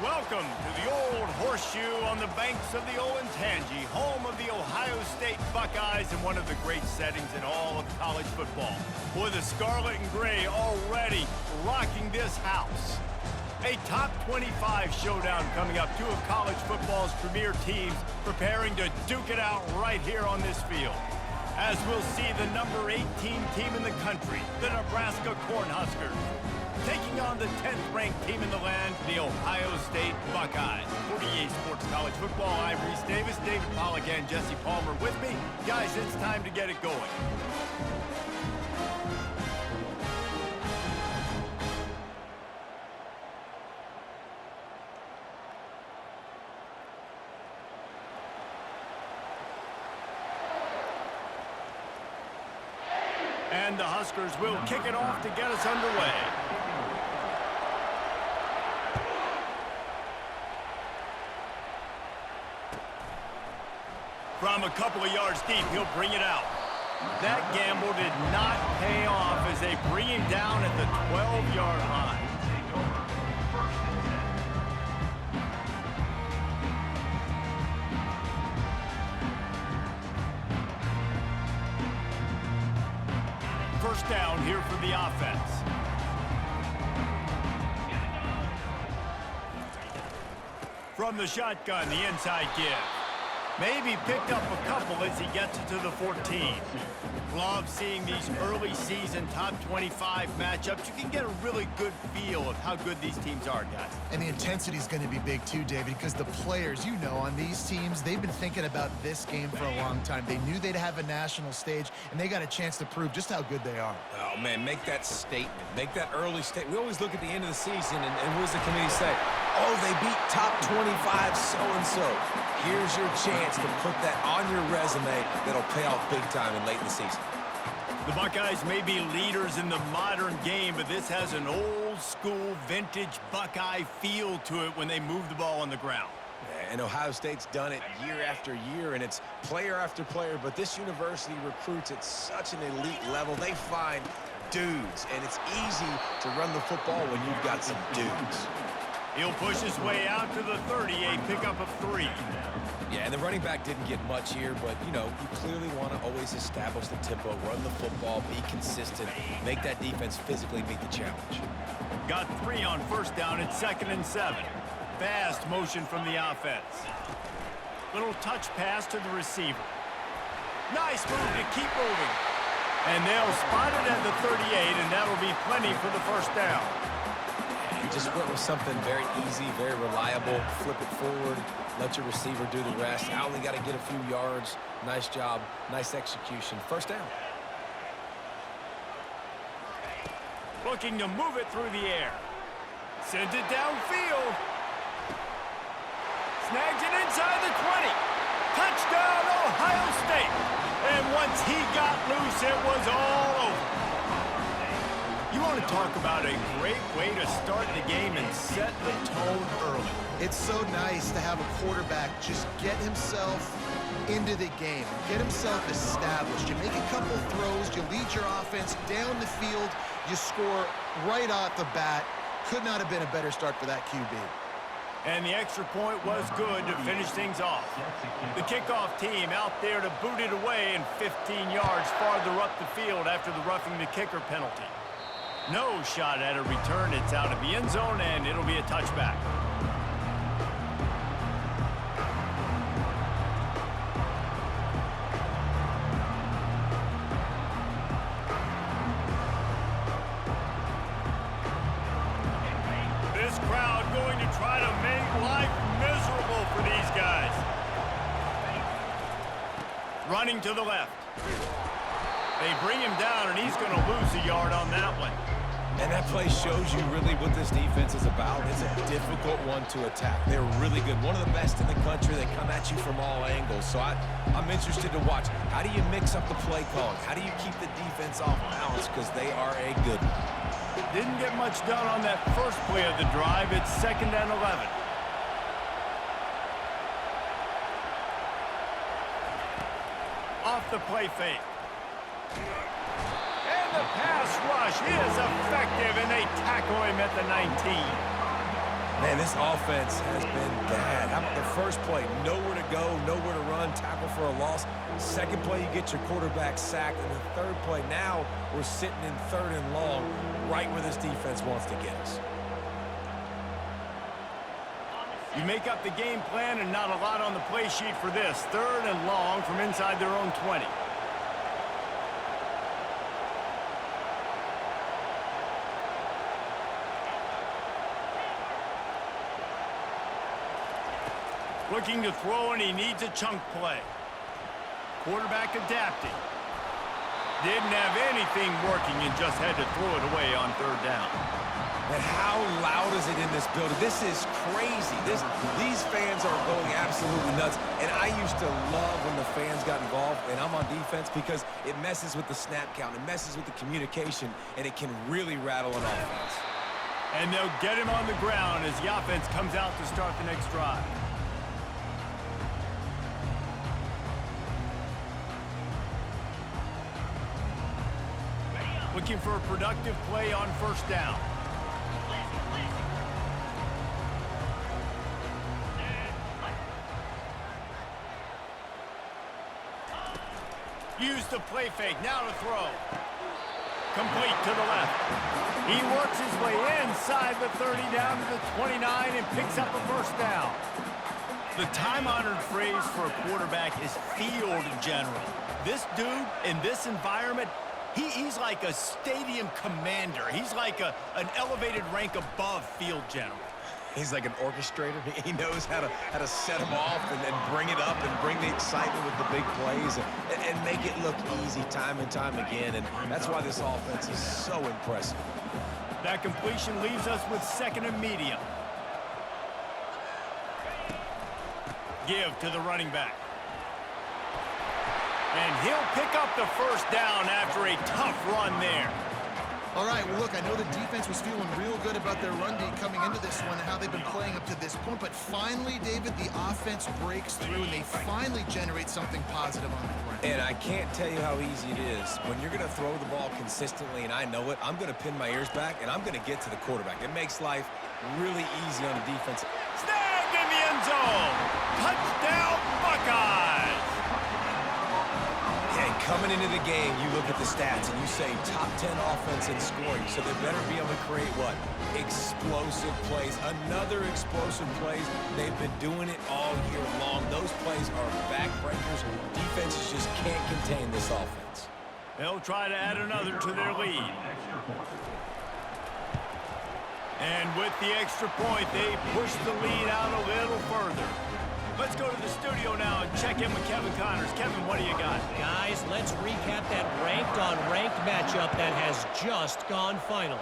Welcome to the Old Horseshoe on the banks of the Olentangy, home of the Ohio State Buckeyes and one of the great settings in all of college football. Boy, the Scarlet and Gray already rocking this house. A top 25 showdown coming up. Two of college football's premier teams preparing to duke it out right here on this field. As we'll see the number 18 team in the country, the Nebraska Cornhuskers, taking on the 10th-ranked team in the land, the Ohio State Buckeyes. 48 Sports College Football, I'm Reese Davis, David Pollack, and Jesse Palmer with me. Guys, it's time to get it going. And the Huskers will kick it off to get us underway. From a couple of yards deep, he'll bring it out. That gamble did not pay off as they bring him down at the 12-yard line. First down here for the offense. From the shotgun, the inside give. Maybe picked up a couple as he gets it to the 14. Love seeing these early season top 25 matchups. You can get a really good feel of how good these teams are, guys. And the intensity is going to be big too, David, because the players, you know, on these teams, they've been thinking about this game for a long time. They knew they'd have a national stage, and they got a chance to prove just how good they are. Oh, man, make that statement. Make that early statement. We always look at the end of the season, and what does the committee say? Oh, they beat top 25 so-and-so. Here's your chance to put that on your resume that'll pay off big time and late in the season. The Buckeyes may be leaders in the modern game, but this has an old-school, vintage Buckeye feel to it when they move the ball on the ground. And Ohio State's done it year after year, and it's player after player, but this university recruits at such an elite level. They find dudes, and it's easy to run the football when you've got some dudes. He'll push his way out to the 30, a pickup of 3. Yeah, and the running back didn't get much here, but, you know, you clearly want to always establish the tempo, run the football, be consistent, make that defense physically meet the challenge. Got 3 on first down at 2nd and 7. Fast motion from the offense. Little touch pass to the receiver. Nice move to keep moving. And they'll spot it at the 38, and that'll be plenty for the first down. You just went with something very easy, very reliable. Flip it forward, let your receiver do the rest. I only got to get a few yards. Nice job, nice execution. First down. Looking to move it through the air. Sends it downfield. Snags it inside the 20. Touchdown, Ohio State. And once he got loose, it was all over. You want to talk about a great way to start the game and set the tone early. It's so nice to have a quarterback just get himself into the game, get himself established. You make a couple throws, you lead your offense down the field, you score right off the bat. Could not have been a better start for that QB. And the extra point was good to finish things off. The kickoff team out there to boot it away and 15 yards farther up the field after the roughing the kicker penalty. No shot at a return. It's out of the end zone, and it'll be a touchback. This crowd going to try to make life miserable for these guys. Running to the left. They bring him down, and he's going to lose a yard on that one. And that play shows you really what this defense is about. It's a difficult one to attack. They're really good. One of the best in the country. They come at you from all angles. So I'm interested to watch. How do you mix up the play calling? How do you keep the defense off balance? Because they are a good one. Didn't get much done on that first play of the drive. It's 2nd and 11. Off the play fake. And the pass rush is effective, and they tackle him at the 19. Man, this offense has been bad. How about the first play? Nowhere to go, nowhere to run, tackle for a loss. Second play, you get your quarterback sacked. And the third play, now we're sitting in 3rd and long, right where this defense wants to get us. You make up the game plan and not a lot on the play sheet for this. 3rd and long from inside their own 20. Looking to throw, and he needs a chunk play. Quarterback adapting. Didn't have anything working and just had to throw it away on 3rd down. And how loud is it in this building? This is crazy. These fans are going absolutely nuts. And I used to love when the fans got involved, and I'm on defense, because it messes with the snap count. It messes with the communication, and it can really rattle an offense. And they'll get him on the ground as the offense comes out to start the next drive. Looking for a productive play on 1st down. Use the play fake, now to throw. Complete to the left. He works his way inside the 30 down to the 29 and picks up a 1st down. The time-honored phrase for a quarterback is field general. This dude in this environment, he's like a stadium commander. He's like an elevated rank above field general. He's like an orchestrator. He knows how to set them off and then bring it up and bring the excitement with the big plays and make it look easy time and time again. And that's why this offense is so impressive. That completion leaves us with 2nd and medium. Give to the running back. And he'll pick up the 1st down after a tough run there. All right, well, look, I know the defense was feeling real good about their run D coming into this one and how they've been playing up to this point, but finally, David, the offense breaks through and they finally generate something positive on the ground. And I can't tell you how easy it is. When you're going to throw the ball consistently, and I know it, I'm going to pin my ears back, and I'm going to get to the quarterback. It makes life really easy on the defense. Snagged in the end zone. Touchdown, Buckeyes. And coming into the game, you look at the stats and you say top 10 offense in scoring, so they better be able to create what? Explosive plays. Another explosive plays. They've been doing it all year long. Those plays are backbreakers. Defenses just can't contain this offense. They'll try to add another to their lead. And with the extra point, they push the lead out a little further. Let's go to the studio now and check in with Kevin Connors. Kevin, what do you got? Guys, let's recap that ranked-on-ranked matchup that has just gone final.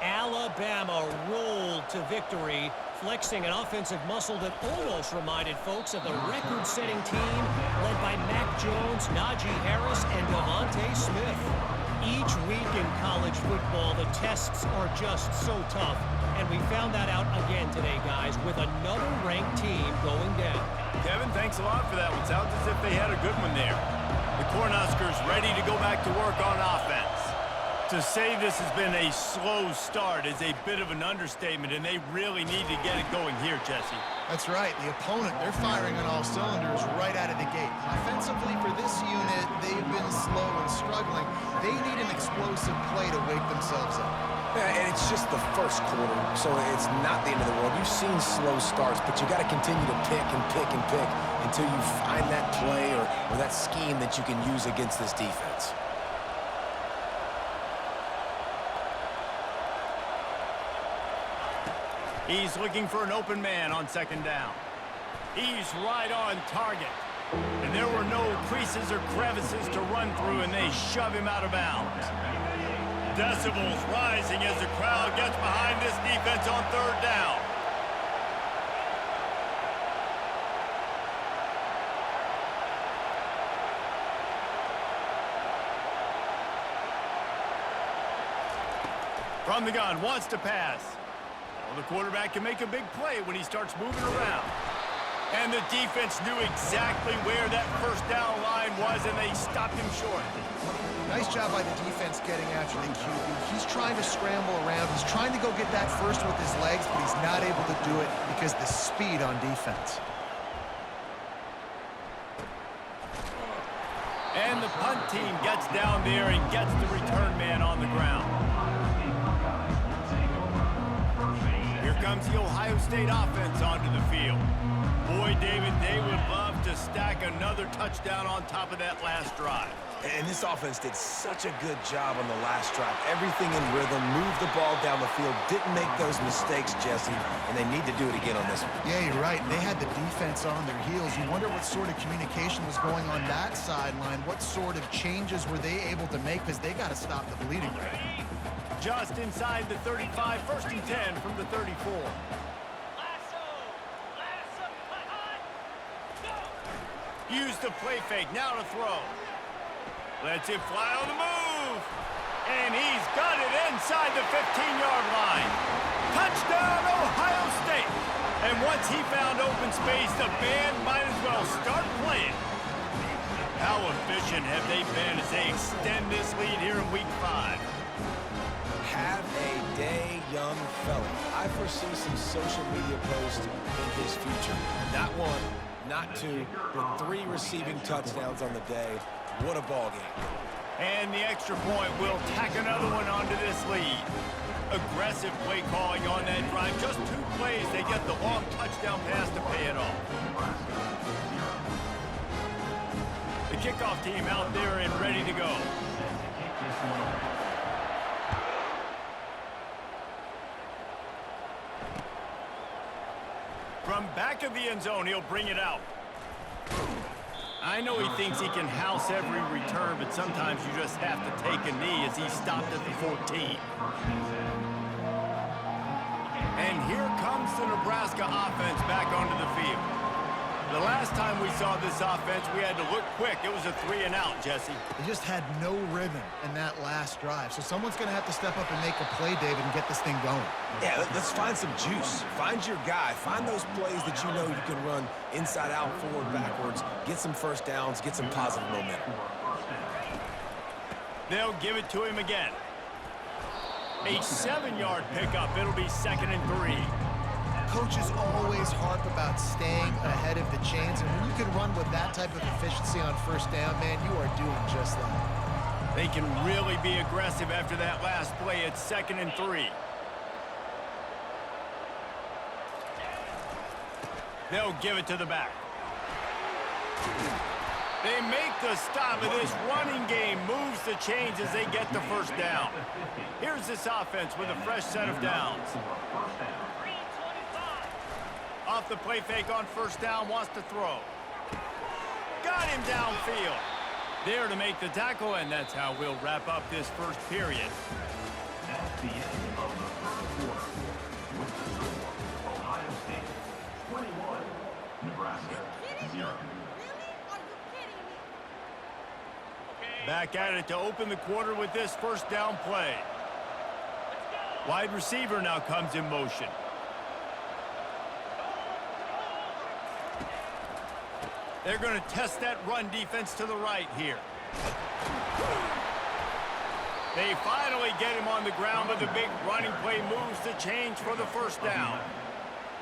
Alabama rolled to victory, flexing an offensive muscle that almost reminded folks of the record-setting team led by Mac Jones, Najee Harris, and Devontae Smith. Each week in college football, the tests are just so tough. And we found that out again today, guys, with another ranked team going down. Kevin, thanks a lot for that one. Sounds as if they had a good one there. The Cornhuskers ready to go back to work on offense. To say this has been a slow start is a bit of an understatement, and they really need to get it going here, Jesse. That's right. The opponent, they're firing on all cylinders right out of the gate. Offensively for this unit, they've been slow and struggling. They need an explosive play to wake themselves up. Yeah, and it's just the first quarter, so it's not the end of the world. You've seen slow starts, but you got to continue to pick and pick and pick until you find that play or that scheme that you can use against this defense. He's looking for an open man on 2nd down. He's right on target. And there were no creases or crevices to run through, and they shove him out of bounds. Decibels rising as the crowd gets behind this defense on 3rd down. From the gun, wants to pass. Well, the quarterback can make a big play when he starts moving around. And the defense knew exactly where that first down line was, and they stopped him short. Nice job by the defense getting after the QB. He's trying to scramble around. He's trying to go get that first with his legs, but he's not able to do it because the speed on defense. And the punt team gets down there and gets the return man on the ground. Here comes the Ohio State offense onto the field. Boy, David, they would love to stack another touchdown on top of that last drive. And this offense did such a good job on the last drive. Everything in rhythm, moved the ball down the field, didn't make those mistakes, Jesse, and they need to do it again on this one. Yeah, you're right. They had the defense on their heels. You wonder what sort of communication was going on that sideline. What sort of changes were they able to make, because they got to stop the bleeding. Just inside the 35, 1st and 10 from the 34. Use the play fake, now to throw. Lets it fly on the move. And he's got it inside the 15-yard line. Touchdown, Ohio State. And once he found open space, the band might as well start playing. How efficient have they been as they extend this lead here in Week 5? Have a day, young fella. I foresee some social media posts in his future. Not one, not two, but 3 receiving touchdowns on the day. What a ball game. And the extra point will tack another one onto this lead. Aggressive play calling on that drive. Just 2 plays, they get the long touchdown pass to pay it off. The kickoff team out there and ready to go. From back of the end zone, he'll bring it out. I know he thinks he can house every return, but sometimes you just have to take a knee as he stopped at the 14. And here comes the Nebraska offense back onto the field. The last time we saw this offense, we had to look quick. It was a 3-and-out, Jesse. They just had no rhythm in that last drive. So someone's going to have to step up and make a play, David, and get this thing going. Yeah, let's find some juice. Find your guy. Find those plays that you know you can run inside out, forward, backwards. Get some first downs. Get some positive momentum. They'll give it to him again. A 7-yard pickup. It'll be 2nd and 3. Coaches always harp about staying ahead of the chains, and when you can run with that type of efficiency on first down, man, you are doing just that. They can really be aggressive after that last play at 2nd and 3. They'll give it to the back. They make the stop, and this running game moves the chains as they get the first down. Here's this offense with a fresh set of downs. Off the play fake on first down, wants to throw. Got him downfield. There to make the tackle, and that's how we'll wrap up this first period. That's the end of the first quarter. With the score, Ohio State 21, Nebraska 0. Back at it to open the quarter with this first down play. Wide receiver now comes in motion. They're going to test that run defense to the right here. They finally get him on the ground, but the big running play moves the change for the first down.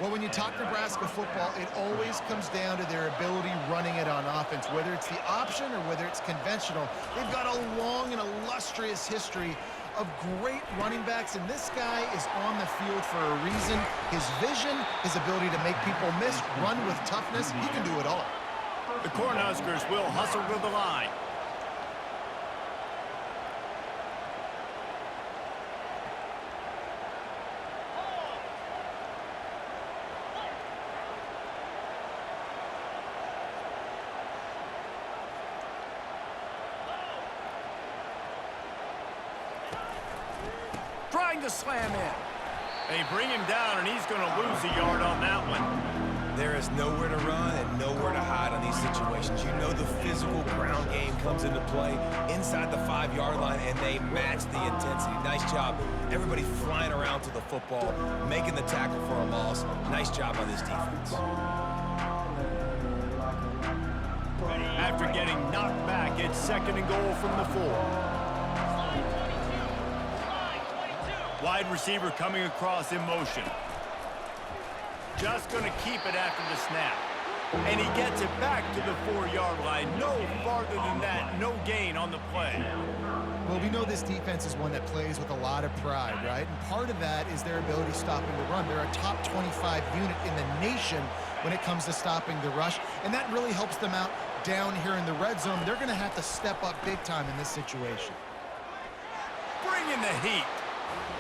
Well, when you talk Nebraska football, it always comes down to their ability running it on offense, whether it's the option or whether it's conventional. They've got a long and illustrious history of great running backs, and this guy is on the field for a reason. His vision, his ability to make people miss, run with toughness, he can do it all. The Cornhuskers will hustle to the line. Trying to slam in. They bring him down, and he's going to lose a yard on that one. There is nowhere to run and nowhere to hide on these situations. You know the physical ground game comes into play inside the 5-yard line, and they match the intensity. Nice job. Everybody flying around to the football, making the tackle for a loss. Nice job on this defense. After getting knocked back, it's 2nd and goal from the 4. Wide receiver coming across in motion. Just going to keep it after the snap. And he gets it back to the 4-yard line. No farther than that. No gain on the play. Well, we know this defense is one that plays with a lot of pride, right? And part of that is their ability stopping the run. They're a top 25 unit in the nation when it comes to stopping the rush, and that really helps them out down here in the red zone. They're going to have to step up big time in this situation. Bring in the heat.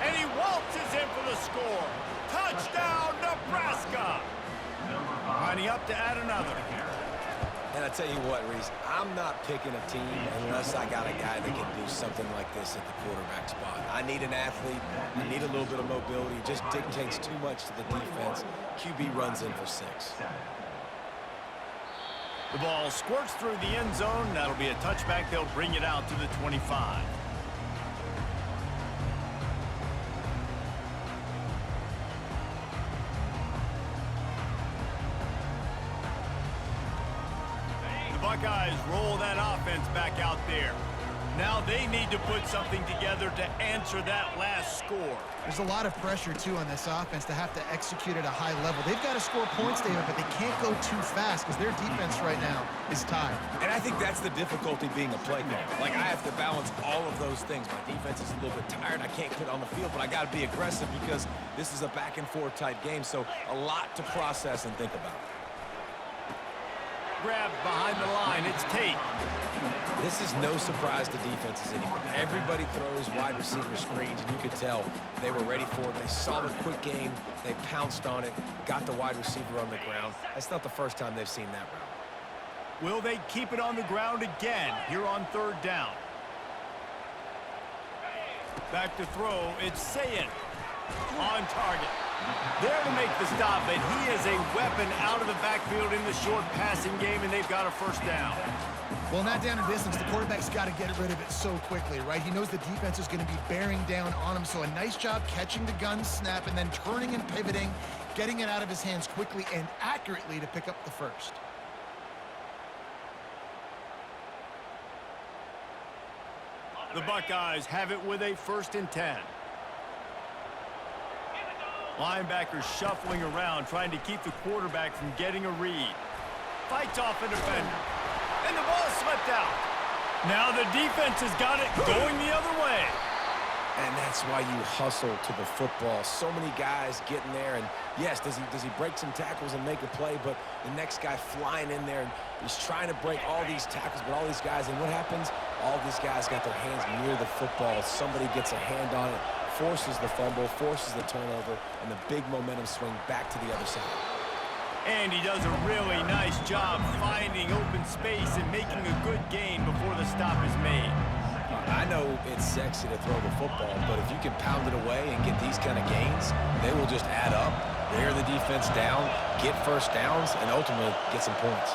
And he waltzes in for the score. Touchdown, Nebraska! Lining up to add another. And I tell you what, Reese, I'm not picking a team unless I got a guy that can do something like this at the quarterback spot. I need an athlete. I need a little bit of mobility. It just dictates too much to the defense. QB runs in for 6. The ball squirts through the end zone. That'll be a touchback. They'll bring it out to the 25. Buckeyes roll that offense back out there. Now they need to put something together to answer that last score. There's a lot of pressure, too, on this offense to have to execute at a high level. They've got to score points, David, but they can't go too fast because their defense right now is tired. And I think that's the difficulty being a play caller. Like, I have to balance all of those things. My defense is a little bit tired. I can't put on the field, but I got to be aggressive because this is a back-and-forth type game, so a lot to process and think about. Grabbed behind the line. It's Tate. This is no surprise to defenses anymore. Everybody throws wide receiver screens, and you could tell they were ready for it. They saw the quick game. They pounced on it, got the wide receiver on the ground. That's not the first time they've seen that route. Will they keep it on the ground again here on 3rd down? Back to throw. It's Sayin on target. There to make the stop, but he is a weapon out of the backfield in the short passing game, and they've got a 1st down. Well, in that down and distance, the quarterback's got to get rid of it so quickly, right? He knows the defense is going to be bearing down on him, so a nice job catching the gun snap and then turning and pivoting, getting it out of his hands quickly and accurately to pick up the 1st. The Buckeyes have it with a 1st and 10. Linebackers shuffling around, trying to keep the quarterback from getting a read. Fights off a defender. And the ball slipped out. Now the defense has got it going the other way. And that's why you hustle to the football. So many guys getting there, and yes, does he break some tackles and make a play, but the next guy flying in there, and he's trying to break all these tackles, but all these guys, and what happens? All these guys got their hands near the football. Somebody gets a hand on it, forces the fumble, forces the turnover, and the big momentum swing back to the other side. And he does a really nice job finding open space and making a good gain before the stop is made. I know it's sexy to throw the football, but if you can pound it away and get these kind of gains, they will just add up, wear the defense down, get 1st downs, and ultimately get some points.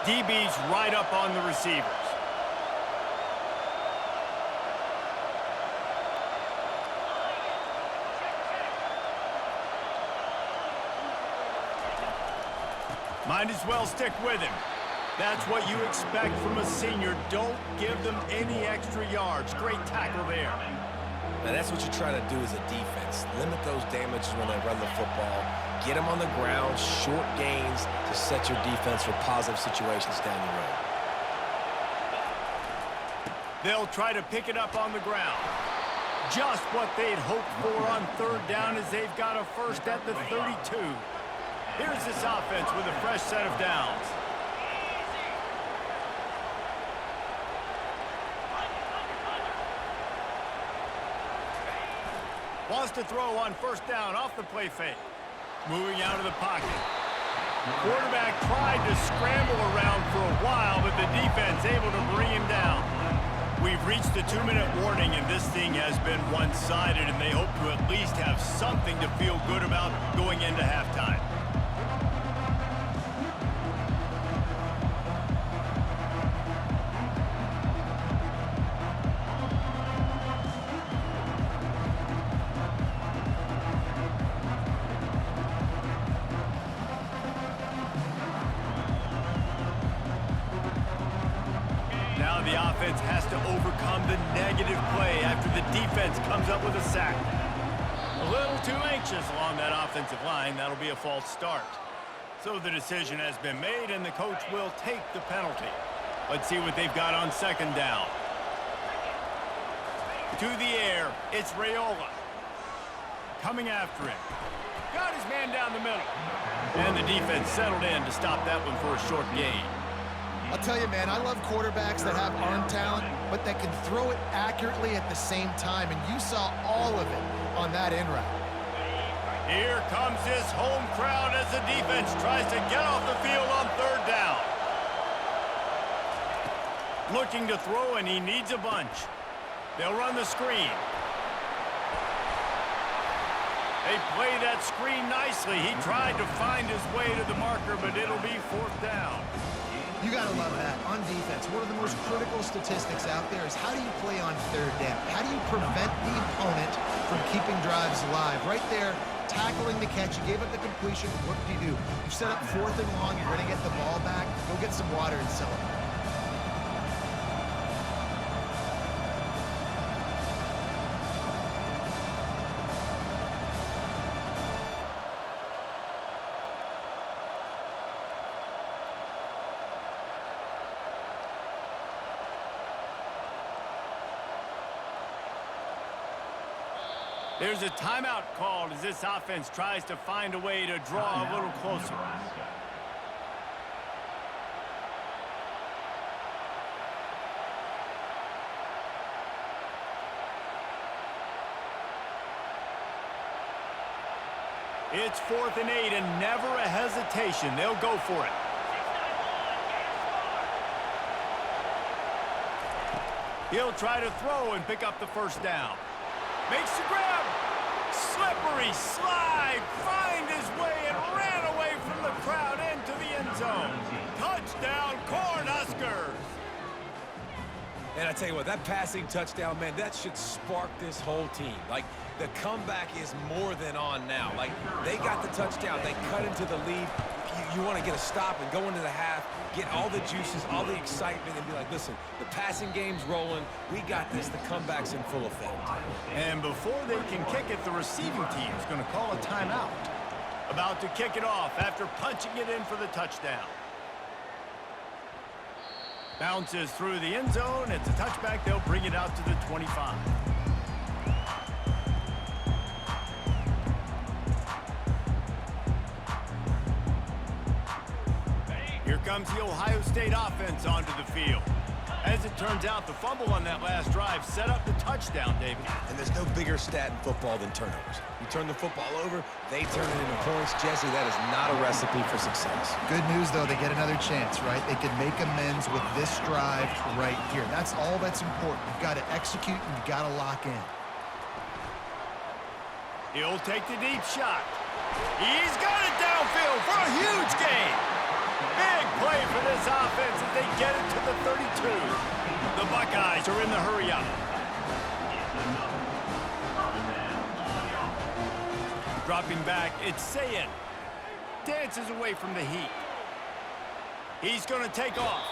DB's right up on the receivers. Might as well stick with him. That's what you expect from a senior. Don't give them any extra yards. Great tackle there. Now that's what you try to do as a defense. Limit those damages when they run the football. Get them on the ground, short gains to set your defense for positive situations down the road. They'll try to pick it up on the ground. Just what they'd hoped for on 3rd down as they've got a 1st at the 32. Here's this offense with a fresh set of downs. Wants to throw on 1st down off the play fake. Moving out of the pocket. Quarterback tried to scramble around for a while, but the defense able to bring him down. We've reached the 2-minute warning, and this thing has been one-sided, and they hope to at least have something to feel good about going into halftime. the offense has to overcome the negative play after the defense comes up with a sack. A little too anxious along that offensive line. That'll be a false start. So the decision has been made, and the coach will take the penalty. Let's see what they've got on second down. To the air, it's Raiola. Coming after him. Got his man down the middle. And the defense settled in to stop that one for a short gain. I'll tell you, man, I love quarterbacks that have arm talent, but that can throw it accurately at the same time, and you saw all of it on that in route. Here comes his home crowd as the defense tries to get off the field on third down. Looking to throw, and he needs a bunch. They'll run the screen. They play that screen nicely. He tried to find his way to the marker, but it'll be fourth down. You gotta love that. On defense, one of the most critical statistics out there is how do you play on third down? How do you prevent the opponent from keeping drives alive? Right there, tackling the catch. You gave up the completion. What do? You set up fourth and long. You're gonna get the ball back. Go get some water and celebrate. There's a timeout called as this offense tries to find a way to draw a little closer. It's 4th and 8 and never a hesitation. They'll go for it. He'll try to throw and pick up the first down. Makes the grab. Slippery slide. Find his way and ran away from the crowd into the end zone. Touchdown, Cornhuskers. And I tell you what, that passing touchdown, man, that should spark this whole team. Like, the comeback is more than on now. Like, they got the touchdown. They cut into the lead. You want to get a stop and go into the half, get all the juices, all the excitement, and be like, listen, the passing game's rolling. We got this. The comeback's in full effect. And before they can kick it, the receiving team's going to call a timeout. About to kick it off after punching it in for the touchdown. Bounces through the end zone. It's a touchback. They'll bring it out to the 25. Here comes the Ohio State offense onto the field. As it turns out, the fumble on that last drive set up the touchdown, David. And there's no bigger stat in football than turnovers. You turn the football over, they turn it into points. Jesse, that is not a recipe for success. Good news, though, they get another chance, right? They can make amends with this drive right here. That's all that's important. You've got to execute and you've got to lock in. He'll take the deep shot. He's got it downfield for a huge gain. Big play for this offense as they get it to the 32. The Buckeyes are in the hurry up. Dropping back, it's Sayin. Dances away from the heat. He's going to take off.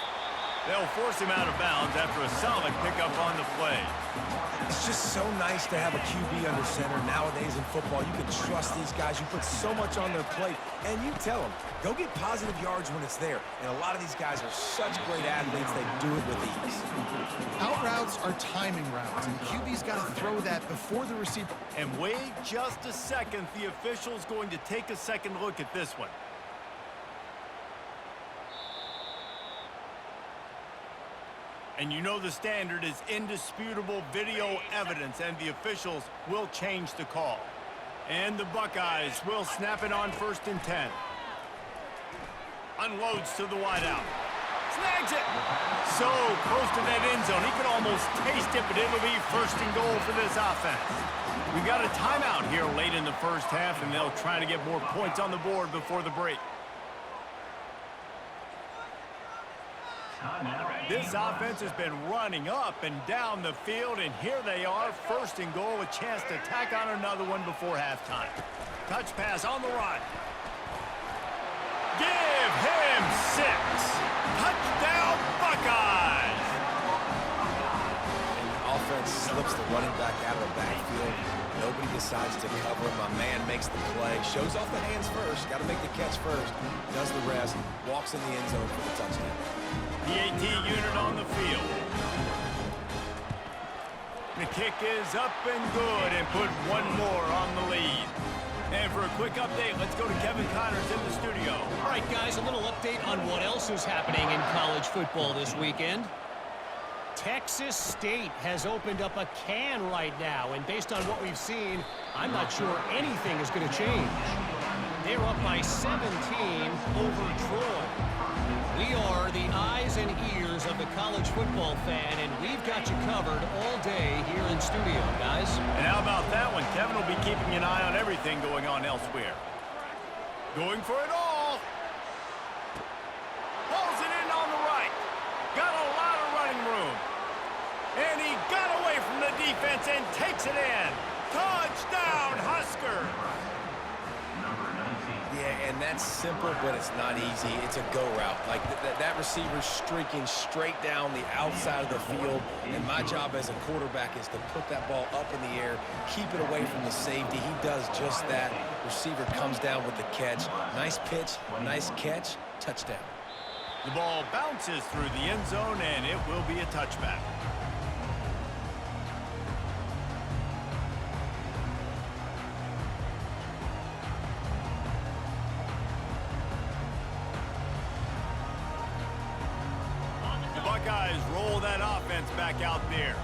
They'll force him out of bounds after a solid pickup on the play. It's just so nice to have a QB under center nowadays in football. You can trust these guys. You put so much on their plate, and you tell them, go get positive yards when it's there. And a lot of these guys are such great athletes, they do it with ease. Out routes are timing routes, and QB's got to throw that before the receiver. And wait just a second. The official's going to take a second look at this one. And you know the standard is indisputable video evidence, and the officials will change the call. And the Buckeyes will snap it on 1st and 10. Unloads to the wideout. Snags it! So close to that end zone. He could almost taste it, but it'll be 1st and goal for this offense. We've got a timeout here late in the first half, and they'll try to get more points on the board before the break. This offense has been running up and down the field, and here they are, 1st and goal, a chance to tack on another one before halftime. Touch pass on the run. Give him 6. Touchdown, Buckeyes! flips the running back out of the backfield. Nobody decides to cover him. My man makes the play. Shows off the hands first. Got to make the catch first. Does the rest. Walks in the end zone for the touchdown. The AT unit on the field. The kick is up and good and put one more on the lead. And for a quick update, let's go to Kevin Connors in the studio. All right, guys, a little update on what else is happening in college football this weekend. Texas State has opened up a can right now, and based on what we've seen, I'm not sure anything is going to change. They're up by 17 over Troy. We are the eyes and ears of the college football fan, and we've got you covered all day here in studio, guys. And how about that one? Kevin will be keeping an eye on everything going on elsewhere. Going for it all. Pulls it in on the right. Got a lot of running room. And he got away from the defense and takes it in. Touchdown, Husker. Yeah, and that's simple, but it's not easy. It's a go route. Like, that receiver's streaking straight down the outside of the field, and my job as a quarterback is to put that ball up in the air, keep it away from the safety. He does just that. Receiver comes down with the catch. Nice pitch, nice catch, touchdown. The ball bounces through the end zone, and it will be a touchback. Buckeyes roll that offense back out there.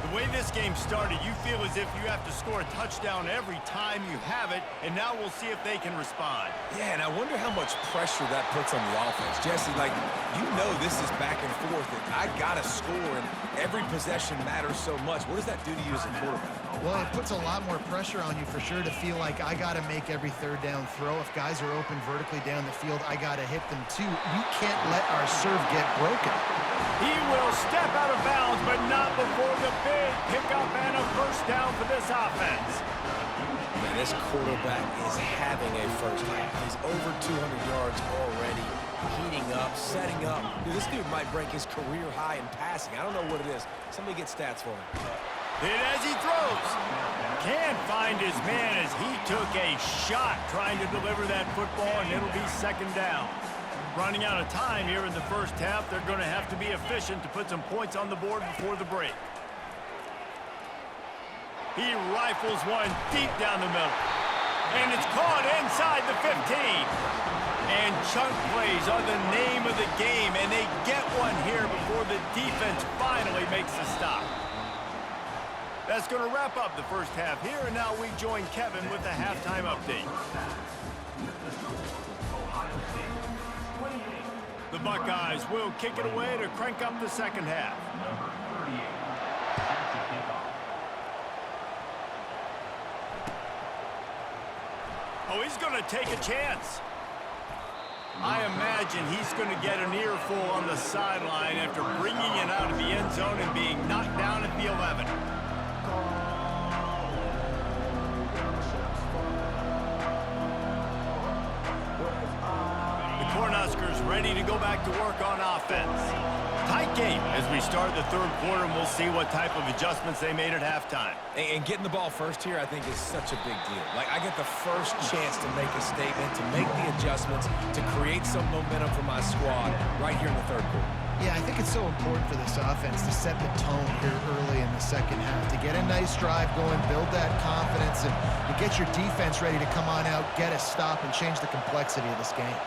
The way this game started, you feel as if you have to score a touchdown every time you have it, and now we'll see if they can respond. Yeah, and I wonder how much pressure that puts on the offense. Jesse, like, you know this is back and forth, and I got to score, and every possession matters so much. What does that do to you as a quarterback? Well, it puts a lot more pressure on you for sure to feel like I got to make every third down throw. If guys are open vertically down the field, I got to hit them too. We can't let our serve get broken. He will step out of bounds, but not before the big pickup and a first down for this offense. Man, this quarterback is having a first half. He's over 200 yards already, heating up, setting up. Dude, this dude might break his career high in passing. I don't know what it is. Somebody get stats for him. Hit as he throws. Can't find his man as he took a shot trying to deliver that football, and it'll be second down. Running out of time here in the first half, they're going to have to be efficient to put some points on the board before the break. He rifles one deep down the middle. And it's caught inside the 15. And chunk plays are the name of the game, and they get one here before the defense finally makes the stop. That's going to wrap up the first half here, and now we join Kevin with the halftime update. The Buckeyes will kick it away to crank up the second half. Oh, he's going to take a chance. I imagine he's going to get an earful on the sideline after bringing it out of the end zone and being knocked down at the 11. Cornhuskers ready to go back to work on offense. Tight game as we start the third quarter, and we'll see what type of adjustments they made at halftime. And getting the ball first here, I think, is such a big deal. Like, I get the first chance to make a statement, to make the adjustments, to create some momentum for my squad right here in the third quarter. Yeah, I think it's so important for this offense to set the tone here early in the second half, to get a nice drive going, build that confidence, and get your defense ready to come on out, get a stop, and change the complexity of this game.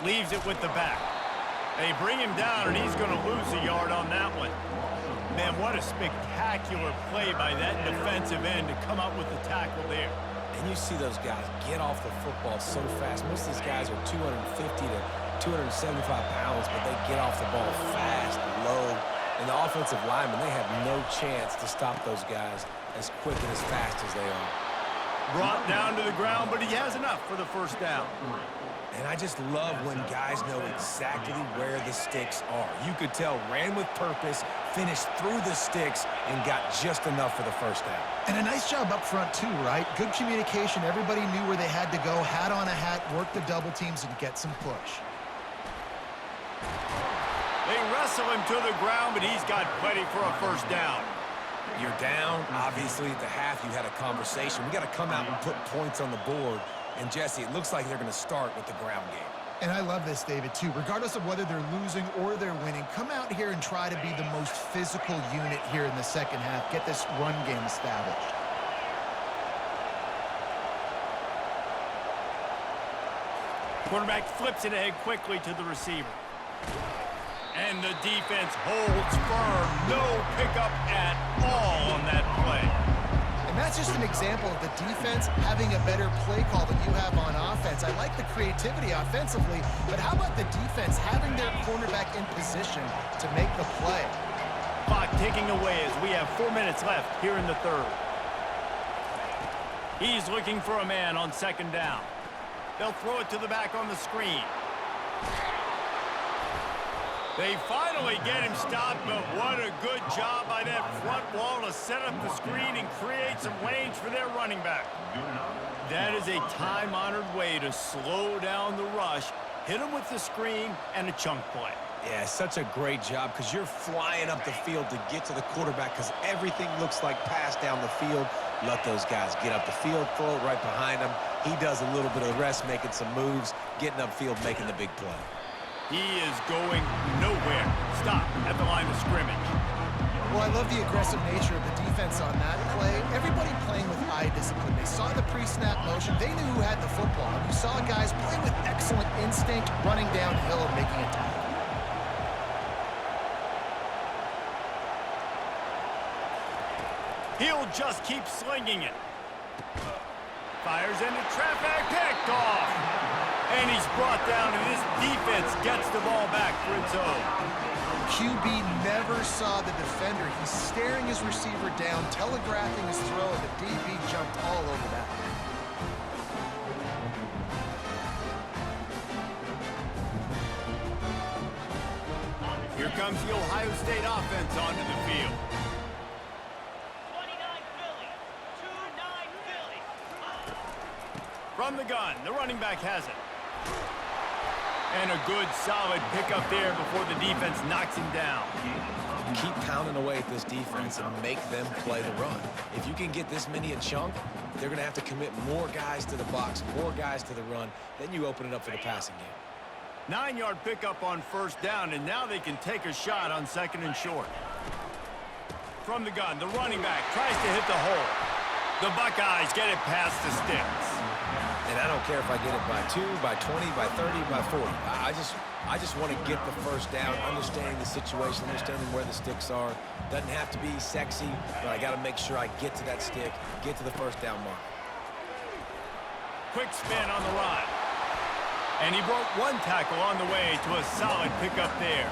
Leaves it with the back. They bring him down, and he's going to lose a yard on that one. Man, what a spectacular play by that defensive end to come up with the tackle there. And you see those guys get off the football so fast. Most of these guys are 250 to 275 pounds, but they get off the ball fast, low. And the offensive linemen, they have no chance to stop those guys as quick and as fast as they are. Brought down to the ground, but he has enough for the first down. And I just love when guys know exactly where the sticks are. You could tell ran with purpose, finished through the sticks, and got just enough for the first down. And a nice job up front too, right? Good communication. Everybody knew where they had to go, hat on a hat, work the double teams, and get some push. They wrestle him to the ground, but he's got plenty for a first down. You're down. Obviously, at the half, you had a conversation. We got to come out and put points on the board. And, Jesse, it looks like they're going to start with the ground game. And I love this, David, too. Regardless of whether they're losing or they're winning, come out here and try to be the most physical unit here in the second half. Get this run game established. Quarterback flips it ahead quickly to the receiver. And the defense holds firm. No pickup at all on that play. And that's just an example of the defense having a better play call than you have on offense. I like the creativity offensively, but how about the defense having their cornerback in position to make the play? Clock ticking away as we have 4 minutes left here in the third. He's looking for a man on second down. They'll throw it to the back on the screen. They finally get him stopped, but what a good job by that front wall to set up the screen and create some lanes for their running back. That is a time-honored way to slow down the rush, hit him with the screen, and a chunk play. Yeah, such a great job because you're flying up the field to get to the quarterback because everything looks like pass down the field. Let those guys get up the field, throw it right behind him. He does a little bit of the rest, making some moves, getting upfield, making the big play. He is going nowhere. Stop at the line of scrimmage. Well, I love the aggressive nature of the defense on that play. Everybody playing with eye discipline. They saw the pre-snap motion. They knew who had the football. You saw guys playing with excellent instinct, running downhill and making a tackle. He'll just keep slinging it. Fires into traffic, picked off. And he's brought down, and this defense gets the ball back for its own. QB never saw the defender. He's staring his receiver down, telegraphing his throw, and the DB jumped all over that. Here comes the Ohio State offense onto the field. 29 Philly, 2-9 Philly. From the gun, the running back has it. And a good, solid pickup there before the defense knocks him down. Keep pounding away at this defense and make them play the run. If you can get this many a chunk, they're going to have to commit more guys to the box, more guys to the run. Then you open it up for the passing game. 9-yard pickup on first down, and now they can take a shot on second and short. From the gun, the running back tries to hit the hole. The Buckeyes get it past the sticks. And I don't care if I get it by 2, by 20, by 30, by 40. I just want to get the first down, understanding the situation, understanding where the sticks are. Doesn't have to be sexy, but I got to make sure I get to that stick, get to the first down mark. Quick spin on the run. And he broke one tackle on the way to a solid pickup there.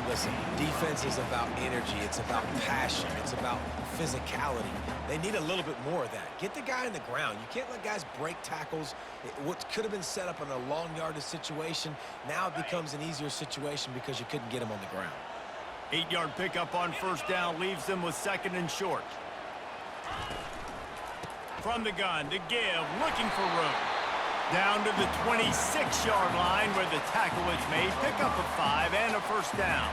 Listen, defense is about energy. It's about passion. It's about physicality. They need a little bit more of that. Get the guy in the ground. You can't let guys break tackles. What could have been set up in a long yardage situation, now it becomes an easier situation because you couldn't get him on the ground. 8-yard pickup on first down leaves them with second and short. From the gun, to give, looking for room. Down to the 26-yard line where the tackle is made. Pick up a 5 and a first down.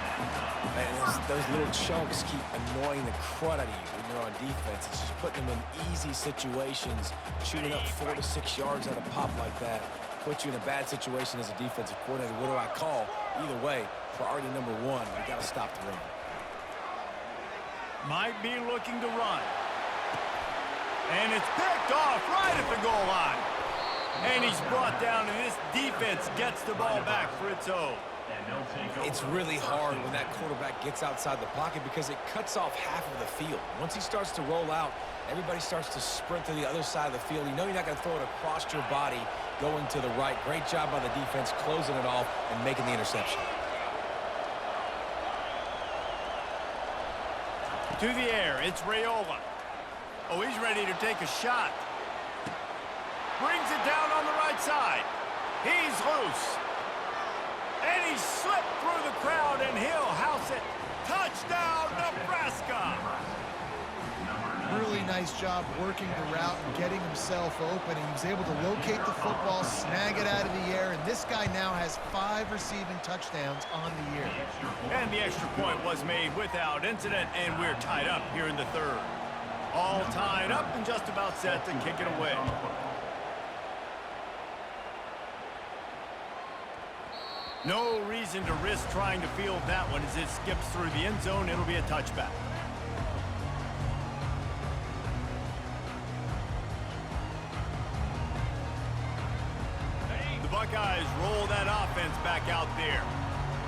Man, those little chunks keep annoying the crud out of you when you're on defense. It's just putting them in easy situations. Shooting up 4 to 6 yards at a pop like that puts you in a bad situation as a defensive coordinator. What do I call? Either way, priority number 1, we got to stop the run. Might be looking to run. And it's picked off right at the goal line. And he's brought down, and this defense gets the ball back for its own. It's really hard when that quarterback gets outside the pocket because it cuts off half of the field. Once he starts to roll out, everybody starts to sprint to the other side of the field. You know you're not going to throw it across your body going to the right. Great job by the defense closing it off and making the interception. To the air, it's Raiola. Oh, he's ready to take a shot. right side. He's loose. And he slipped through the crowd, and he'll house it. Touchdown, Nebraska! Really nice job working the route and getting himself open. He was able to locate the football, snag it out of the air, and this guy now has 5 receiving touchdowns on the year. And the extra point was made without incident, and we're tied up here in the third. All tied up and just about set to kick it away. No reason to risk trying to field that one as it skips through the end zone. It'll be a touchback. The Buckeyes roll that offense back out there.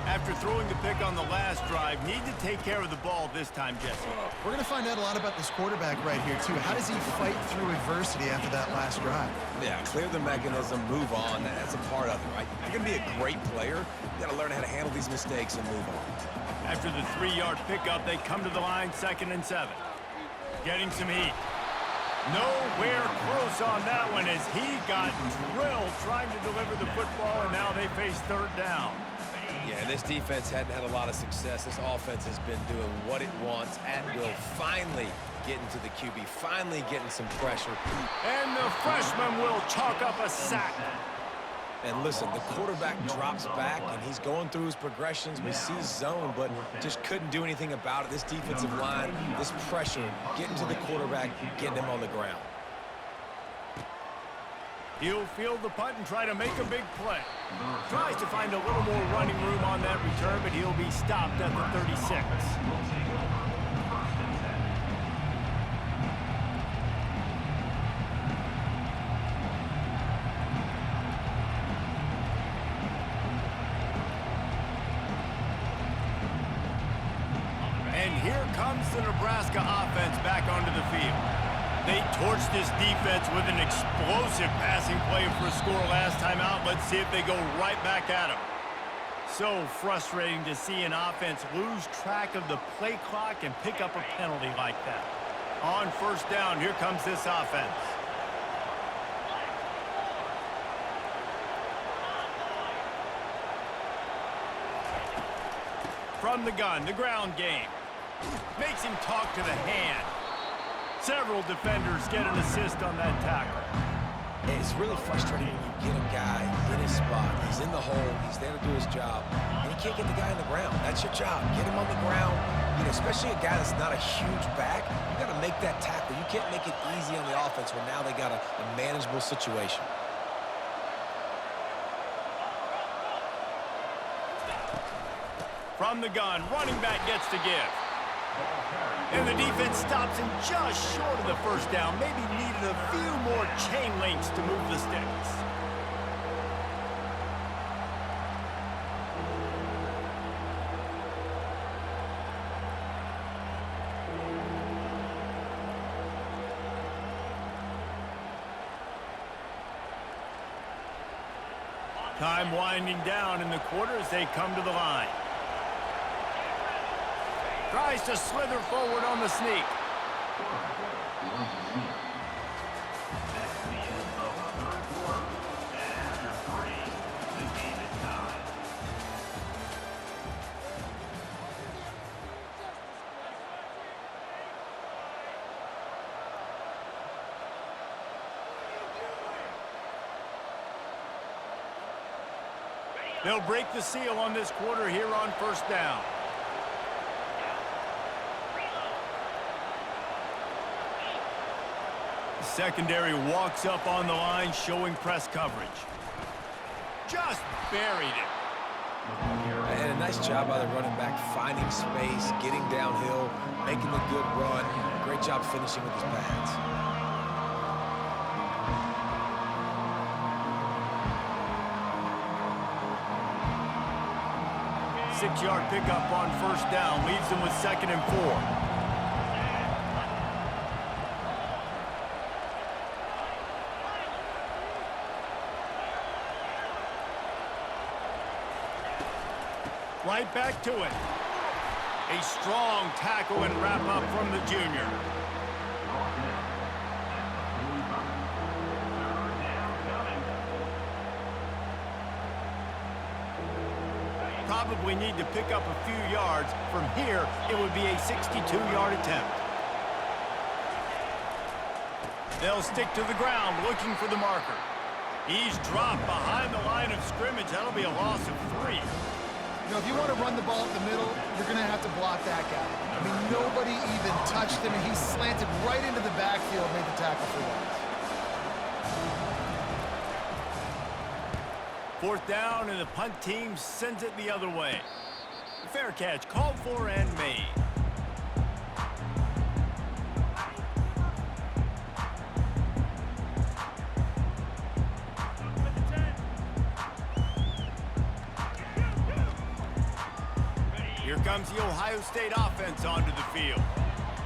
After throwing the pick on the last drive, need to take care of the ball this time, Jesse. We're going to find out a lot about this quarterback right here, too. How does he fight through adversity after that last drive? Yeah, clear the mechanism, move on. That's a part of it, right? If you're going to be a great player, you got to learn how to handle these mistakes and move on. After the 3-yard pickup, they come to the line, 2nd and 7. Getting some heat. Nowhere close on that one as he got drilled trying to deliver the football, and now they face 3rd down. Yeah, this defense hadn't had a lot of success. This offense has been doing what it wants at will. Finally getting to the QB, finally getting some pressure. And the freshman will chalk up a sack. And listen, the quarterback drops back, and he's going through his progressions. We see zone, but just couldn't do anything about it. This defensive line, this pressure, getting to the quarterback, getting him on the ground. He'll field the punt and try to make a big play. Tries to find a little more running room on that return, but he'll be stopped at the 36. And here comes the Nebraska offense back onto the field. They torched this defense with an explosive passing play for a score last time out. Let's see if they go right back at him. So frustrating to see an offense lose track of the play clock and pick up a penalty like that. On 1st down, here comes this offense. From the gun, the ground game. Makes him talk to the hand. Several defenders get an assist on that tackle. It's really frustrating when you get a guy in his spot. He's in the hole. He's there to do his job. And you can't get the guy on the ground. That's your job. Get him on the ground. You know, especially a guy that's not a huge back. You got to make that tackle. You can't make it easy on the offense when now they got a manageable situation. From the gun, running back gets to give. And the defense stops him just short of the 1st down. Maybe needed a few more chain links to move the sticks. Time winding down in the quarter as they come to the line. Tries to slither forward on the sneak. They'll break the seal on this quarter here on 1st down. The secondary walks up on the line, showing press coverage. Just buried it. And a nice job by the running back, finding space, getting downhill, making a good run. Great job finishing with his pads. 6-yard pickup on 1st down leaves them with 2nd and 4. Right back to it. A strong tackle and wrap up from the junior. probably need to pick up a few yards. From here, it would be a 62-yard attempt. They'll stick to the ground looking for the marker. He's dropped behind the line of scrimmage. That'll be a loss of 3. You know, if you want to run the ball up the middle, you're going to have to block that guy. I mean, nobody even touched him, and he slanted right into the backfield, made the tackle for loss. 4th down, and the punt team sends it the other way. Fair catch called for and made. Here comes the Ohio State offense onto the field.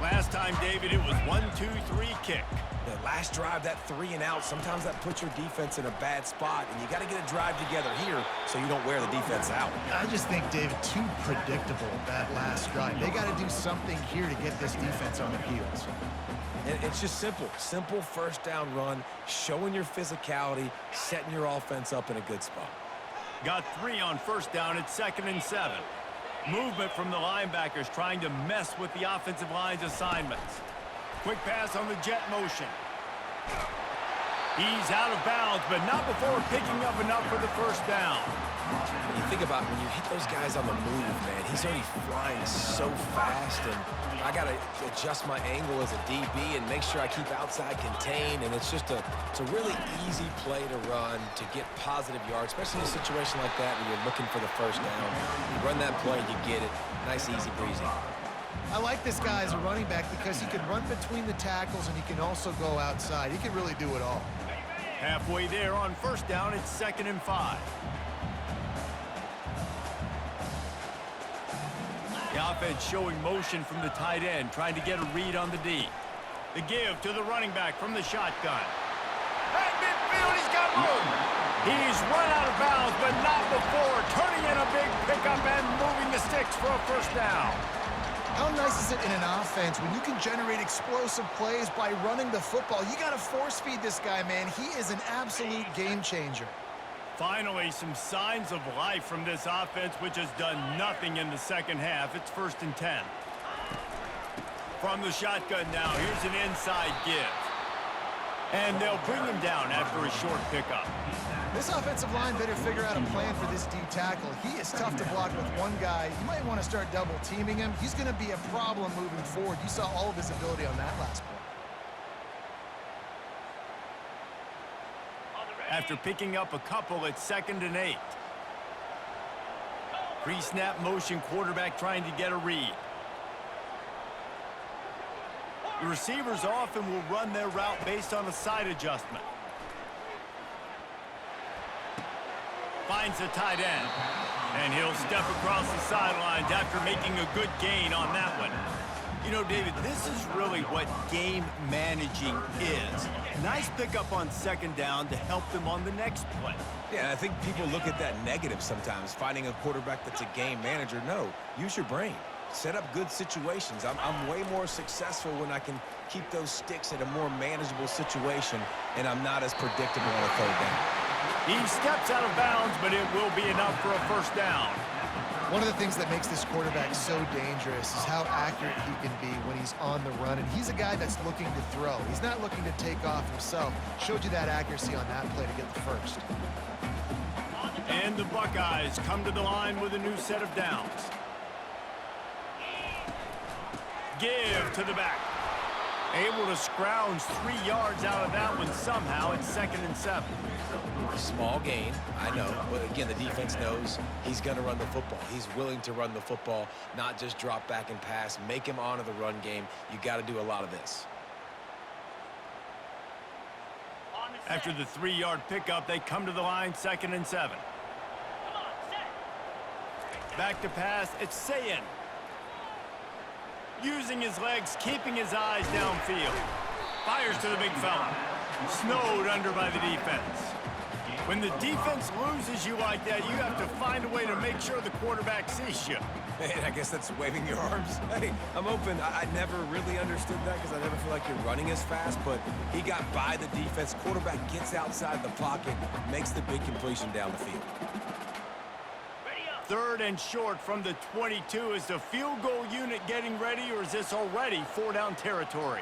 Last time, David, it was 1-2-3 kick. The last drive, that 3 and out, sometimes that puts your defense in a bad spot, and you got to get a drive together here so you don't wear the defense out. I just think, David, too predictable, that last drive. They got to do something here to get this defense on their heels. And it's just simple. Simple first down run, showing your physicality, setting your offense up in a good spot. Got 3 on 1st down at 2nd and 7. Movement from the linebackers trying to mess with the offensive line's assignments. Quick pass on the jet motion. He's out of bounds, but not before picking up enough for the 1st down. When you think about when you hit those guys on the move, man, he's already flying so fast, and I got to adjust my angle as a DB and make sure I keep outside contained, and it's a really easy play to run to get positive yards, especially in a situation like that where you're looking for the 1st down. You run that play, you get it. Nice, easy breezy. I like this guy as a running back because he can run between the tackles and he can also go outside. He can really do it all. Halfway there on 1st down, it's 2nd and 5. The offense showing motion from the tight end, trying to get a read on the D. The give to the running back from the shotgun. At midfield, he's got room. He's run out of bounds, but not before turning in a big pickup and moving the sticks for a 1st down. How nice is it in an offense when you can generate explosive plays by running the football? You got to force feed this guy, man. He is an absolute game changer. Finally, some signs of life from this offense, which has done nothing in the 2nd half. It's 1st and 10. From the shotgun now, here's an inside give. And they'll bring him down after a short pickup. This offensive line better figure out a plan for this D tackle. He is tough to block with one guy. You might want to start double teaming him. He's going to be a problem moving forward. You saw all of his ability on that last play. After picking up a couple at 2nd and 8. Pre-snap motion, quarterback trying to get a read. The receivers often will run their route based on a side adjustment. Finds the tight end. And he'll step across the sidelines after making a good gain on that one. You know, David, this is really what game managing is. Nice pickup on 2nd down to help them on the next play. Yeah, I think people look at that negative sometimes, finding a quarterback that's a game manager. No, use your brain. Set up good situations. I'm way more successful when I can keep those sticks in a more manageable situation, and I'm not as predictable on a 3rd down. He steps out of bounds, but it will be enough for a 1st down. One of the things that makes this quarterback so dangerous is how accurate he can be when he's on the run. And he's a guy that's looking to throw. He's not looking to take off himself. Showed you that accuracy on that play to get the 1st. And the Buckeyes come to the line with a new set of downs. Give to the back. Able to scrounge 3 yards out of that one somehow at 2nd and 7. Small gain, I know, but again, the defense knows he's going to run the football. He's willing to run the football, not just drop back and pass, make him honor the run game. You got to do a lot of this. After the 3-yard pickup, they come to the line 2nd and 7. Back to pass, it's Sayin. Using his legs, keeping his eyes downfield. Fires to the big fella. Snowed under by the defense. When the defense loses you like that, you have to find a way to make sure the quarterback sees you. Hey, I guess that's waving your arms. Hey, I'm open. I never really understood that because I never feel like you're running as fast, but he got by the defense. Quarterback gets outside the pocket, makes the big completion down the field. 3rd and short from the 22. Is the field goal unit getting ready, or is this already 4-down territory?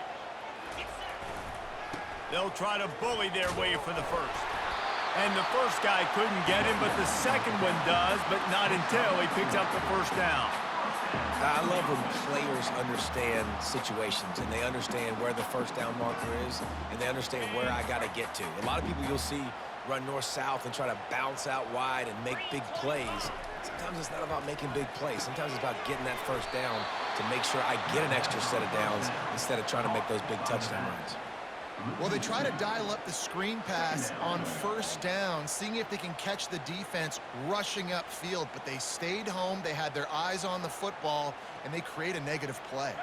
They'll try to bully their way for the first. And the first guy couldn't get him, but the second one does, but not until he picks up the first down. I love when players understand situations and they understand where the first down marker is and they understand where I got to get to. A lot of people you'll see run north-south and try to bounce out wide and make big plays. Sometimes it's not about making big plays. Sometimes it's about getting that first down to make sure I get an extra set of downs instead of trying to make those big touchdown runs. Well, they try to dial up the screen pass on first down, seeing if they can catch the defense rushing upfield, but they stayed home, they had their eyes on the football, and they create a negative play.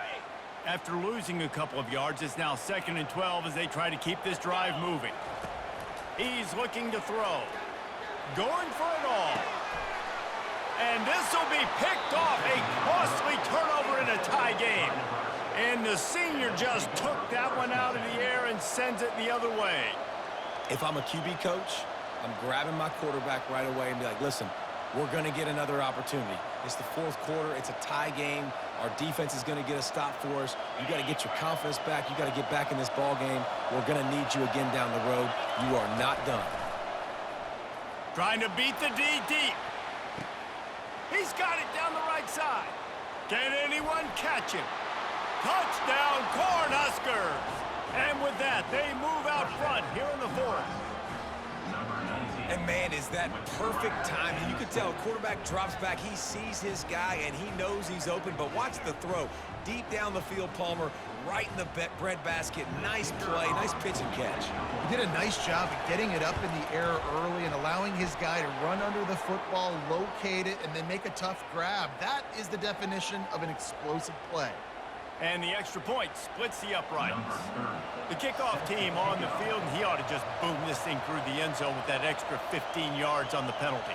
After losing a couple of yards, it's now 2nd and 12 as they try to keep this drive moving. He's looking to throw. Going for it all. And this will be picked off. A costly turnover in a tie game. And the senior just took that one out of the air and sends it the other way. If I'm a QB coach, I'm grabbing my quarterback right away and be like, listen, we're going to get another opportunity. It's the 4th quarter. It's a tie game. Our defense is going to get a stop for us. You got to get your confidence back. You got to get back in this ball game. We're going to need you again down the road. You are not done. Trying to beat the D deep. He's got it down the right side. Can anyone catch him? Touchdown, Cornhuskers! And with that, they move out front here in the 4th. And, man, is that perfect timing. You can tell quarterback drops back. He sees his guy, and he knows he's open. But watch the throw. Deep down the field, Palmer, right in the bread basket. Nice play, nice pitch and catch. He did a nice job of getting it up in the air early and allowing his guy to run under the football, locate it, and then make a tough grab. That is the definition of an explosive play. And the extra point splits the uprights. The kickoff team on the field, and he ought to just boom this thing through the end zone with that extra 15 yards on the penalty.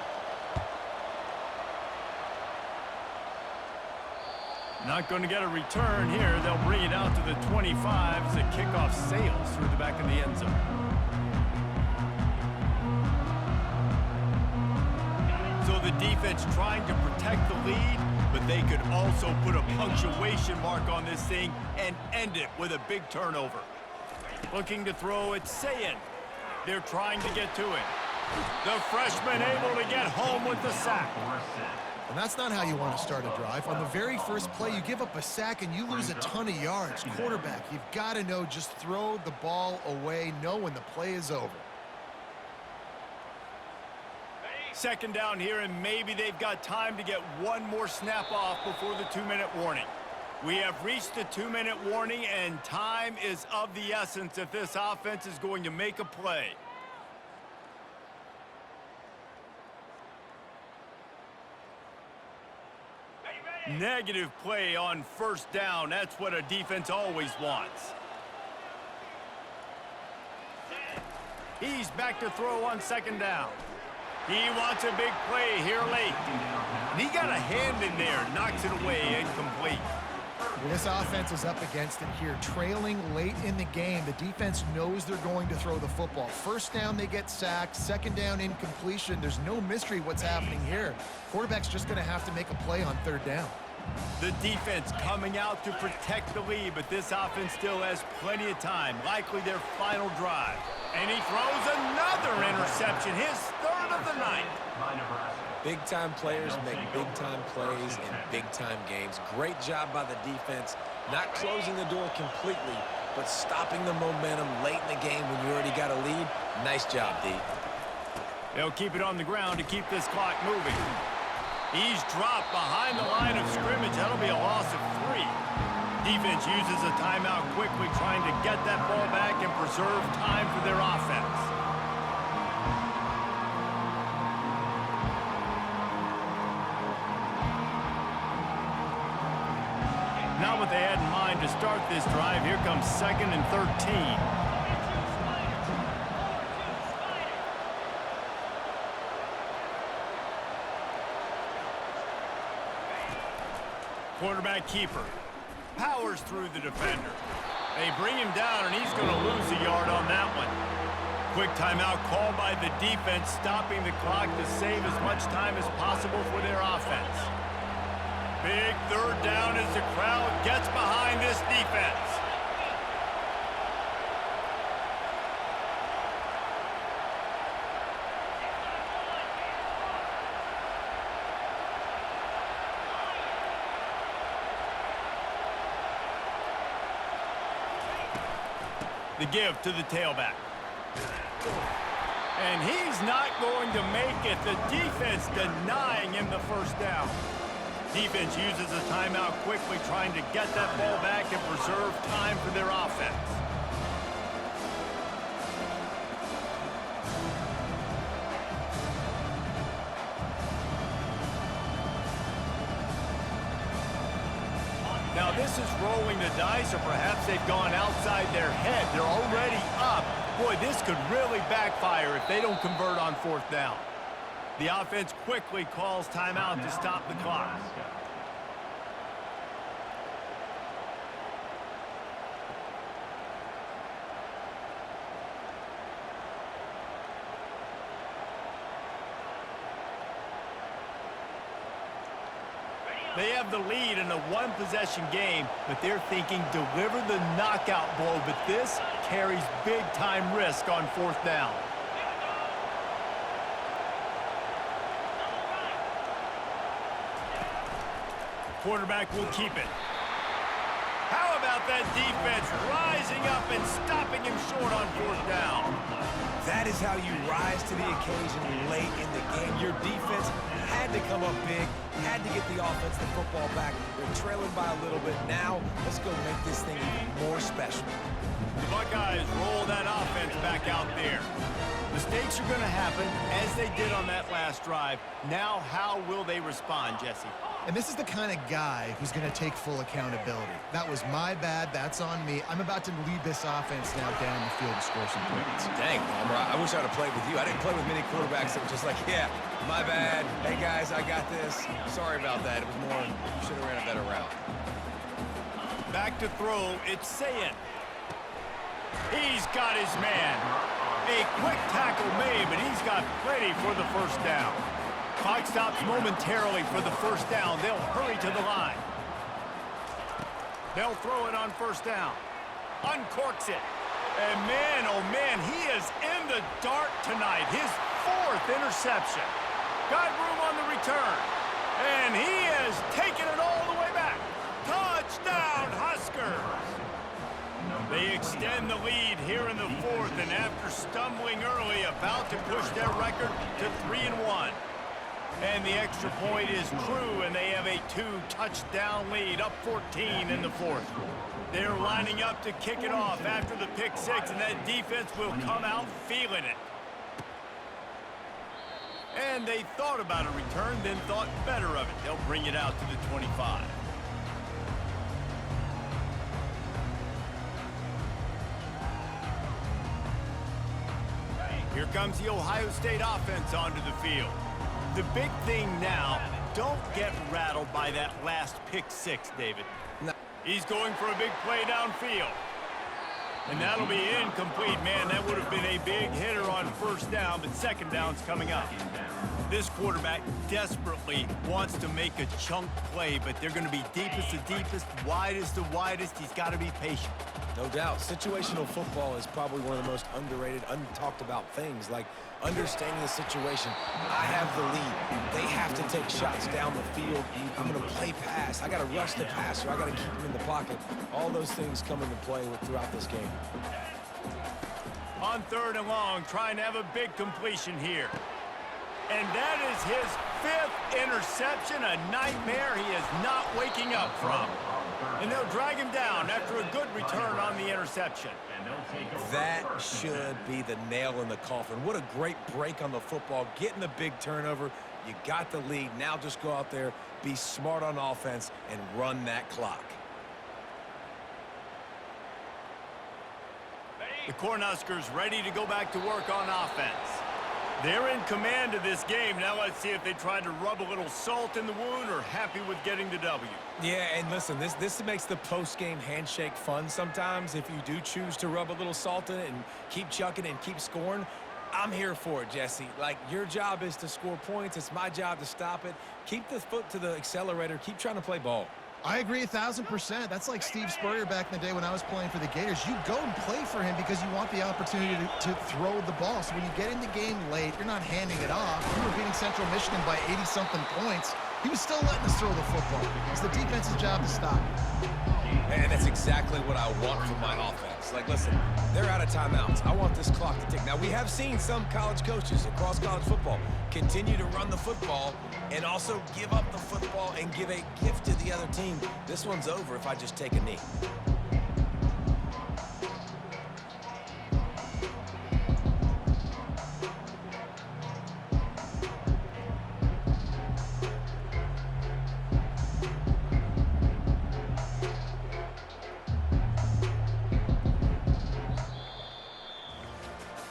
Not going to get a return here. They'll bring it out to the 25 as the kickoff sails through the back of the end zone. So the defense trying to protect the lead, but they could also put a punctuation mark on this thing and end it with a big turnover. Looking to throw it, Sayin. They're trying to get to it. The freshman able to get home with the sack. And that's not how you want to start a drive. On the very first play, you give up a sack and you lose a ton of yards. Quarterback, you've got to know, just throw the ball away, know when the play is over. 2nd down here, and maybe they've got time to get one more snap off before the 2-minute warning. We have reached the 2-minute warning, and time is of the essence if this offense is going to make a play. Negative play on first down. That's what a defense always wants. He's back to throw on 2nd down. He wants a big play here late. And he got a hand in there, knocks it away, incomplete. Well, this offense is up against it here. Trailing late in the game, the defense knows they're going to throw the football. First down, they get sacked. 2nd down, incompletion. There's no mystery what's happening here. Quarterback's just going to have to make a play on 3rd down. The defense coming out to protect the lead, but this offense still has plenty of time, likely their final drive. And he throws another interception, his 3rd of the night. Big-time players make big-time plays in big-time games. Great job by the defense, not closing the door completely, but stopping the momentum late in the game when you already got a lead. Nice job, D. They'll keep it on the ground to keep this clock moving. He's dropped behind the line of scrimmage. That'll be a loss of 3. Defense uses a timeout quickly, trying to get that ball back and preserve time for their offense. Not what they had in mind to start this drive. Here comes 2nd and 13. Quarterback keeper powers through the defender. They bring him down, and he's going to lose a yard on that one. Quick timeout called by the defense, stopping the clock to save as much time as possible for their offense. Big third down as the crowd gets behind this defense. The give to the tailback. And he's not going to make it. The defense denying him the first down. Defense uses a timeout quickly, trying to get that ball back and preserve time for their offense. Now this is rolling the dice, or perhaps they've gone outside their head. They're already up. Boy, this could really backfire if they don't convert on fourth down. The offense quickly calls timeout to stop the clock. They have the lead in a one-possession game, but they're thinking deliver the knockout blow, but this carries big-time risk on fourth down. Quarterback will keep it. How about that defense rising up and stopping him short on fourth down? That is how you rise to the occasion late in the game. Your defense had to come up big, had to get the offense the football back. They're trailing by a little bit. Now, let's go make this thing even more special. The Buckeyes roll that offense back out there. Mistakes are going to happen, as they did on that last drive. Now, how will they respond, Jesse? And this is the kind of guy who's going to take full accountability. That was my bad. That's on me. I'm about to lead this offense now down the field and score some points. Dang, Palmer, I wish I would have played with you. I didn't play with many quarterbacks that were just like, yeah, my bad. Hey, guys, I got this. Sorry about that. It was more, you should have ran a better route. Back to throw, it's Sayin. He's got his man. A quick tackle made, but he's got plenty for the first down. Clock stops momentarily for the first down. They'll hurry to the line. They'll throw it on first down. Uncorks it. And man, oh man, he is in the dark tonight. His fourth interception. Got room on the return. And he has taken it all the way back. Touchdown, Huskers! They extend the lead here in the fourth, and after stumbling early, about to push their record to 3-1. And the extra point is true, and they have a 2-touchdown lead, up 14 in the fourth. They're lining up to kick it off after the pick six, and that defense will come out feeling it. And they thought about a return, then thought better of it. They'll bring it out to the 25. Here comes the Ohio State offense onto the field. The big thing now, don't get rattled by that last pick six, David. No. He's going for a big play downfield. And that'll be incomplete, man. That would have been a big hitter on first down, but second down's coming up. This quarterback desperately wants to make a chunk play, but they're going to be deepest to deepest, widest to widest. He's got to be patient. No doubt. Situational football is probably one of the most underrated, untalked about things, like understanding the situation. I have the lead. They have to take shots down the field. I'm going to play pass. I got to rush the passer. I got to keep him in the pocket. All those things come into play throughout this game. On third and long, trying to have a big completion here. And that is his fifth interception, a nightmare he is not waking up from. And they'll drag him down after a good return on the interception. That should be the nail in the coffin. What a great break on the football, getting the big turnover. You got the lead. Now just go out there, be smart on offense, and run that clock. The Cornhuskers ready to go back to work on offense. They're in command of this game. Now let's see if they try to rub a little salt in the wound or happy with getting the W. Yeah, and listen, this makes the post-game handshake fun sometimes. If you do choose to rub a little salt in it and keep chucking and keep scoring, I'm here for it, Jesse. Like, your job is to score points. It's my job to stop it. Keep the foot to the accelerator. Keep trying to play ball. I agree 1,000%. That's like Steve Spurrier back in the day when I was playing for the Gators. You go and play for him because you want the opportunity to throw the ball. So when you get in the game late, you're not handing it off. We were beating Central Michigan by 80-something points. He was still letting us throw the football. It's the defense's job to stop. And that's exactly what I want from my offense. Like, listen, they're out of timeouts. I want this clock to tick. Now, we have seen some college coaches across college football continue to run the football and also give up the football and give a gift to the other team. This one's over if I just take a knee.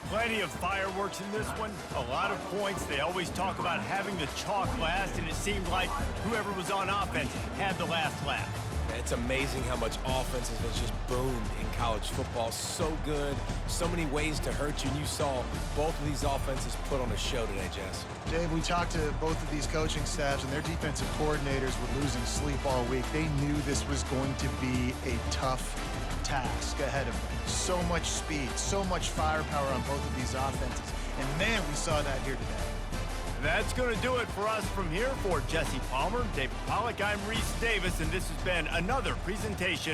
Plenty of fireworks in this one, a lot of points. They always talk about having the chalk last, and it seemed like whoever was on offense had the last laugh. It's amazing how much offense has just boomed in college football. So good, so many ways to hurt you, and you saw both of these offenses put on a show today, Jess. Dave, we talked to both of these coaching staffs, and their defensive coordinators were losing sleep all week. They knew this was going to be a tough task ahead of them. So much speed, so much firepower on both of these offenses. And man, we saw that here today. That's going to do it for us from here. For Jesse Palmer, David Pollack, I'm Reese Davis, and this has been another presentation